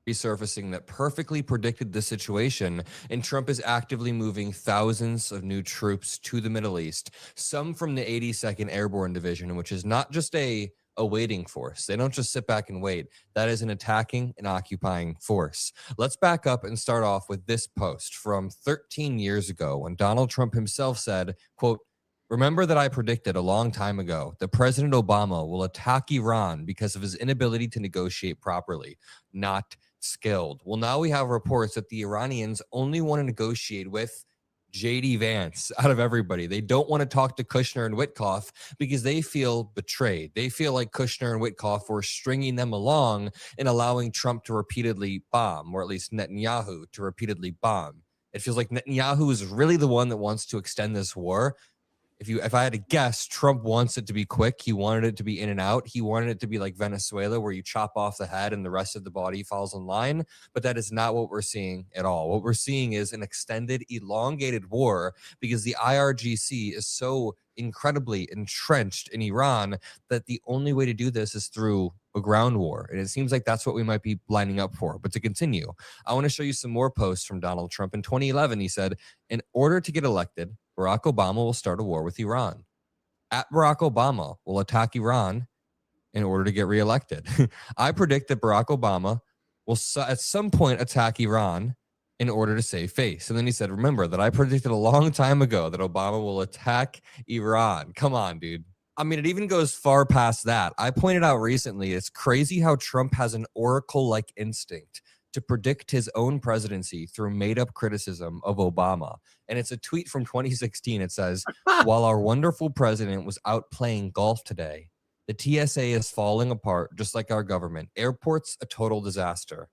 resurfacing that perfectly predicted the situation, and Trump is actively moving thousands of new troops to the Middle East, some from the 82nd Airborne Division, which is not just a waiting force. They don't just sit back and wait. That is an attacking and occupying force. Let's back up and start off with this post from 13 years ago when Donald Trump himself said, quote, "Remember that I predicted a long time ago that President Obama will attack Iran because of his inability to negotiate properly, not skilled." Well, now we have reports that the Iranians only want to negotiate with JD Vance out of everybody. They don't want to talk to Kushner and Witkoff because they feel betrayed. They feel like Kushner and Witkoff were stringing them along and allowing Trump to repeatedly bomb, or at least Netanyahu to repeatedly bomb. It feels like Netanyahu is really the one that wants to extend this war. If I had to guess, Trump wants it to be quick. He wanted it to be in and out. He wanted it to be like Venezuela, where you chop off the head and the rest of the body falls in line. But that is not what we're seeing at all. What we're seeing is an extended, elongated war because the IRGC is so incredibly entrenched in Iran that the only way to do this is through a ground war. And it seems like that's what we might be lining up for. But to continue, I want to show you some more posts from Donald Trump. In 2011, he said, in order to get elected, Barack Obama will start a war with Iran. At Barack Obama will attack Iran in order to get reelected. I predict that Barack Obama will at some point attack Iran in order to save face. And then he said, remember that I predicted a long time ago that Obama will attack Iran. Come on, dude. I mean, it even goes far past that. I pointed out recently, it's crazy how Trump has an oracle-like instinct to predict his own presidency through made-up criticism of Obama. And it's a tweet from 2016. It says, while our wonderful president was out playing golf today, the TSA is falling apart just like our government. Airports, a total disaster.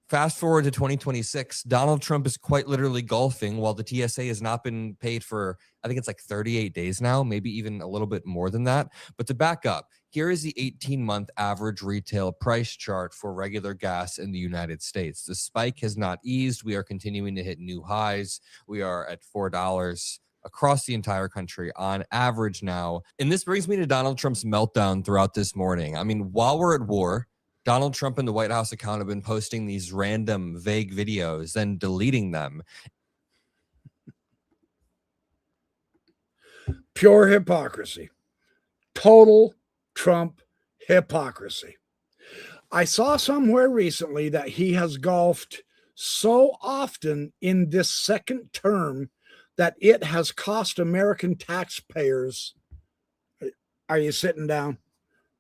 Fast forward to 2026, Donald Trump is quite literally golfing while the TSA has not been paid for, I think it's like 38 days now, maybe even a little bit more than that. But to back up, here is the 18-month average retail price chart for regular gas in the United States. The spike has not eased. We are continuing to hit new highs. We are at $4 across the entire country on average now. And this brings me to Donald Trump's meltdown throughout this morning. I mean, while we're at war, Donald Trump and the White House account have been posting these random vague videos, then deleting them. Pure hypocrisy. Total Trump hypocrisy. I saw somewhere recently that he has golfed so often in this second term that it has cost American taxpayers. Are you sitting down?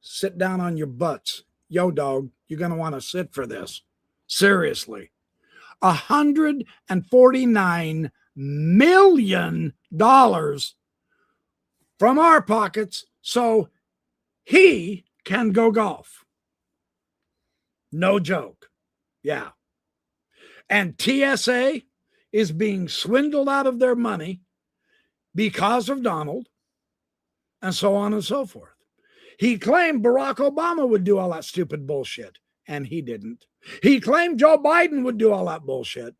Sit down on your butts. Yo, dog, you're going to want to sit for this. Seriously. $149 million from our pockets so he can go golf. No joke. Yeah. And TSA is being swindled out of their money because of Donald, and so on and so forth. He claimed Barack Obama would do all that stupid bullshit, and he didn't. He claimed Joe Biden would do all that bullshit,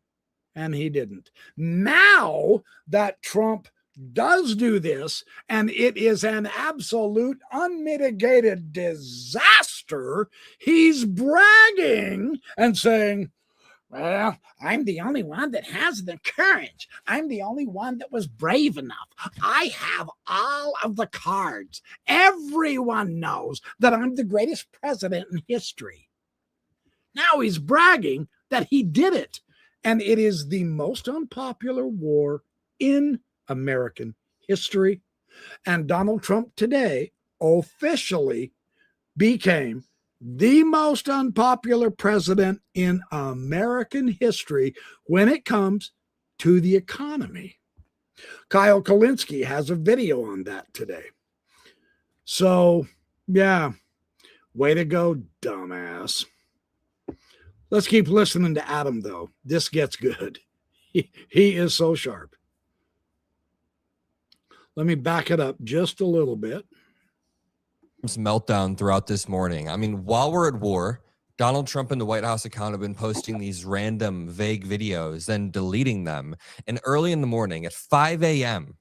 and he didn't. Now that Trump does do this, and it is an absolute unmitigated disaster, he's bragging and saying, well, I'm the only one that has the courage. I'm the only one that was brave enough. I have all of the cards. Everyone knows that I'm the greatest president in history. Now he's bragging that he did it. And it is the most unpopular war in American history. And Donald Trump today officially became the most unpopular president in American history when it comes to the economy. Kyle Kulinski has a video on that today. So, yeah, way to go, dumbass. Let's keep listening to Adam, though. This gets good. He is so sharp. Let me back it up just a little bit. Meltdown throughout this morning. I mean, while we're at war, Donald Trump and the White House account have been posting these random vague videos, then deleting them. And early in the morning at 5 a.m.,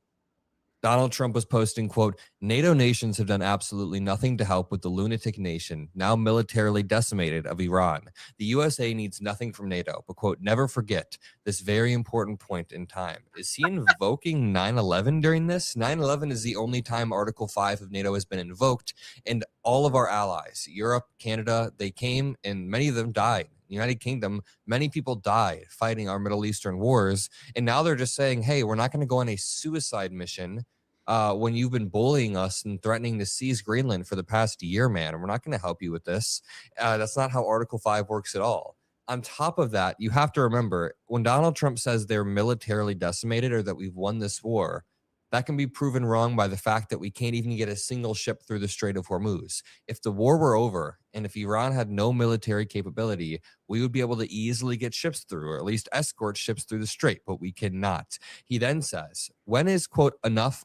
Donald Trump was posting, quote, NATO nations have done absolutely nothing to help with the lunatic nation, now militarily decimated, of Iran. The USA needs nothing from NATO, but, quote, never forget this very important point in time. Is he invoking 9/11 during this? 9/11 is the only time Article 5 of NATO has been invoked, and all of our allies, Europe, Canada, they came and many of them died. United Kingdom, many people died fighting our Middle Eastern wars, and now they're just saying, hey, we're not going to go on a suicide mission when you've been bullying us and threatening to seize Greenland for the past year, man, and we're not going to help you with this. That's not how Article 5 works at all. On top of that, you have to remember, when Donald Trump says they're militarily decimated or that we've won this war, that can be proven wrong by the fact that we can't even get a single ship through the Strait of Hormuz. If the war were over and if Iran had no military capability, we would be able to easily get ships through, or at least escort ships through the strait, but we cannot. He then says, when is, quote, enough,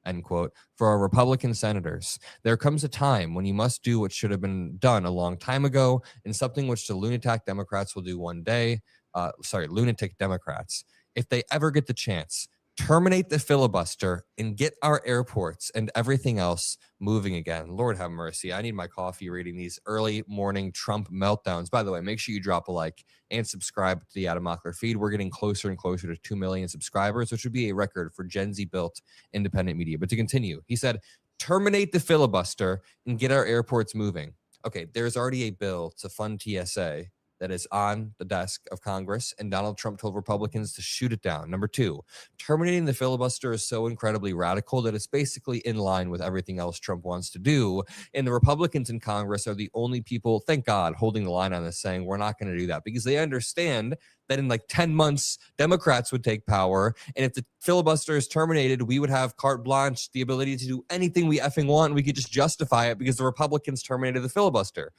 end quote, for our Republican senators? There comes a time when you must do what should have been done a long time ago, and something which the lunatic Democrats will do one day. Lunatic Democrats, if they ever get the chance, terminate the filibuster and get our airports and everything else moving again. Lord have mercy. I need my coffee reading these early morning Trump meltdowns. By the way, make sure you drop a like and subscribe to the Adam Mockler feed. We're getting closer and closer to 2 million subscribers, which would be a record for Gen Z built independent media. But to continue, he said, terminate the filibuster and get our airports moving. Okay, there's already a bill to fund TSA that is on the desk of Congress, and Donald Trump told Republicans to shoot it down. Number two, terminating the filibuster is so incredibly radical that it's basically in line with everything else Trump wants to do. And the Republicans in Congress are the only people, thank God, holding the line on this, saying we're not going to do that, because they understand that in like 10 months, Democrats would take power. And if the filibuster is terminated, we would have carte blanche, the ability to do anything we effing want. We could just justify it because the Republicans terminated the filibuster.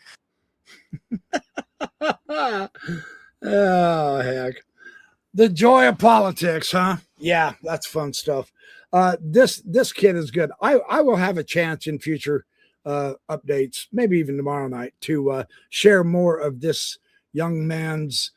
Oh, heck. The joy of politics, huh? Yeah, that's fun stuff. This kid is good. I will have a chance in future updates, maybe even tomorrow night, to share more of this young man's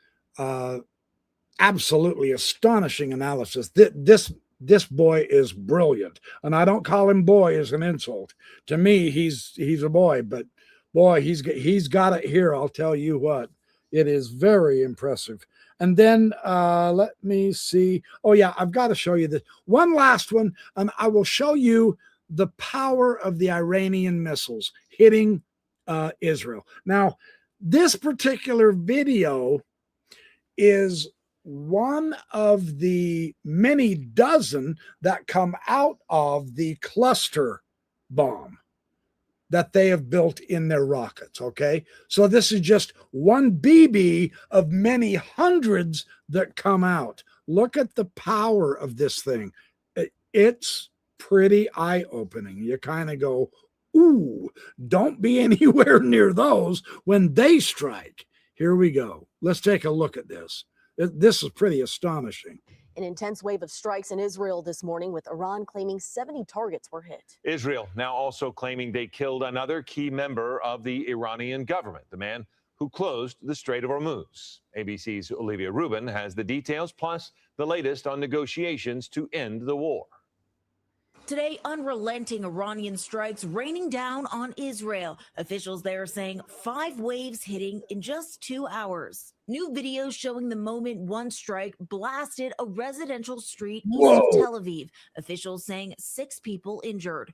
absolutely astonishing analysis. This boy is brilliant, and I don't call him boy as an insult. To me, he's a boy, but boy, he's got it here. I'll tell you what, it is very impressive. And then let me see. Oh yeah, I've got to show you this one last one, and I will show you the power of the Iranian missiles hitting Israel. Now, this particular video is one of the many dozen that come out of the cluster bomb that they have built in their rockets, okay? So this is just one BB of many hundreds that come out. Look at the power of this thing. It's pretty eye-opening. You kind of go, ooh, don't be anywhere near those when they strike. Here we go. Let's take a look at this. This is pretty astonishing. An intense wave of strikes in Israel this morning, with Iran claiming 70 targets were hit. Israel now also claiming they killed another key member of the Iranian government, the man who closed the Strait of Hormuz. ABC's Olivia Rubin has the details, plus the latest on negotiations to end the war. Today, unrelenting Iranian strikes raining down on Israel. Officials there saying 5 waves hitting in just 2 hours. New videos showing the moment one strike blasted a residential street east of Tel Aviv. Officials saying 6 people injured.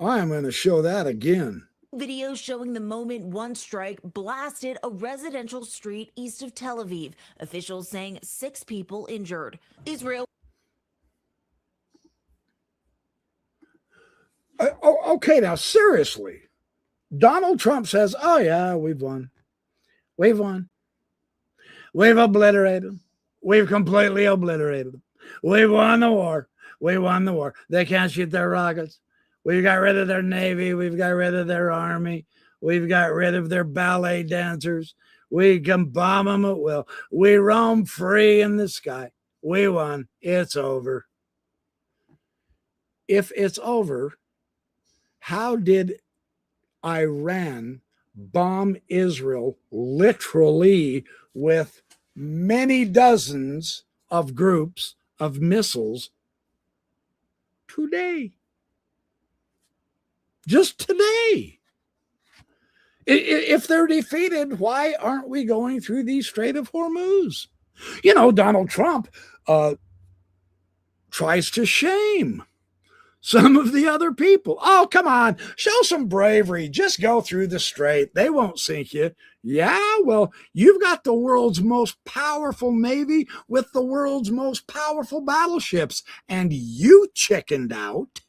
I am going to show that again. Videos showing the moment one strike blasted a residential street east of Tel Aviv. Officials saying 6 people injured. Israel. Okay, now seriously, Donald Trump says, "Oh yeah, we've won. We've won. We've obliterated them. We've completely obliterated them. We won the war. We won the war. They can't shoot their rockets. We got rid of their Navy. We've got rid of their Army. We've got rid of their ballet dancers. We can bomb them at will. We roam free in the sky. We won. It's over." If it's over, how did Iran bomb Israel literally with many dozens of groups of missiles today? Just today. If they're defeated, why aren't we going through the Strait of Hormuz? You know, Donald Trump tries to shame some of the other people. Oh, come on, show some bravery. Just go through the strait. They won't sink you. Yeah, well, you've got the world's most powerful Navy with the world's most powerful battleships, and you chickened out.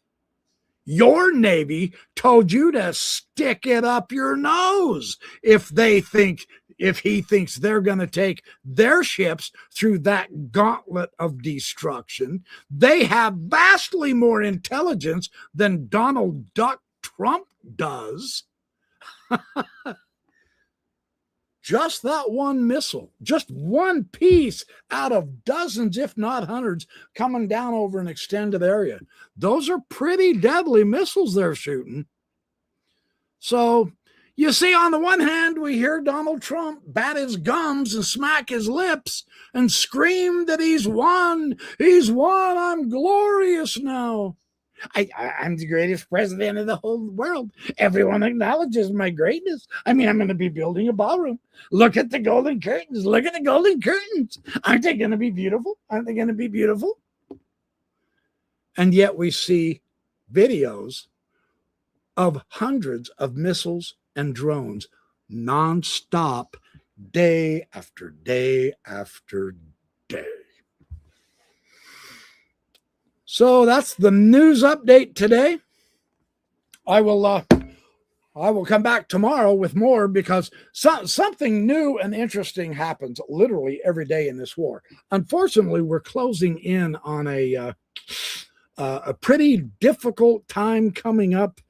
Your Navy told you to stick it up your nose if he thinks they're going to take their ships through that gauntlet of destruction. They have vastly more intelligence than Donald Duck Trump does. Just that one missile, just one piece out of dozens, if not hundreds, coming down over an extended area. Those are pretty deadly missiles they're shooting. So, you see, on the one hand, we hear Donald Trump bat his gums and smack his lips and scream that he's won. He's won. I'm glorious now. I'm the greatest president of the whole world. Everyone acknowledges my greatness. I mean, I'm going to be building a ballroom. Look at the golden curtains. Look at the golden curtains. Aren't they going to be beautiful? Aren't they going to be beautiful? And yet we see videos of hundreds of missiles and drones nonstop, day after day after day. So that's the news update today. I will come back tomorrow with more, because something new and interesting happens literally every day in this war. Unfortunately, we're closing in on a pretty difficult time coming up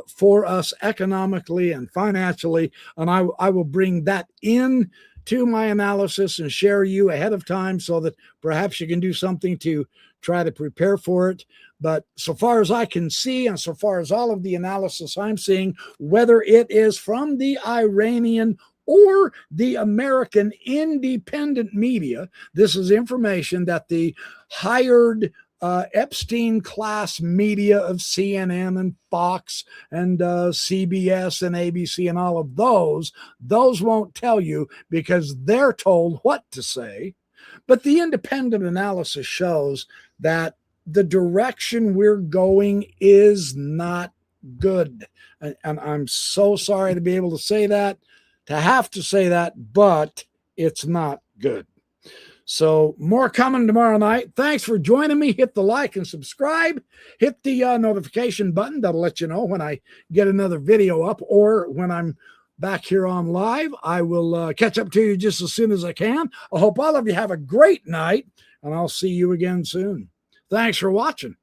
for us economically and financially, and I will bring that in to my analysis and share you ahead of time so that perhaps you can do something to try to prepare for it. But so far as I can see, and so far as all of the analysis I'm seeing, whether it is from the Iranian or the American independent media, this is information that the hired Epstein class media of CNN and Fox and CBS and ABC and all of those won't tell you, because they're told what to say. But the independent analysis shows that the direction we're going is not good. And I'm so sorry to be able to say that, to have to say that, but it's not good. So more coming tomorrow night. Thanks for joining me. Hit the like and subscribe. Hit the notification button. That'll let you know when I get another video up, or when I'm back here on live. I will catch up to you just as soon as I can. I hope all of you have a great night, and I'll see you again soon. Thanks for watching.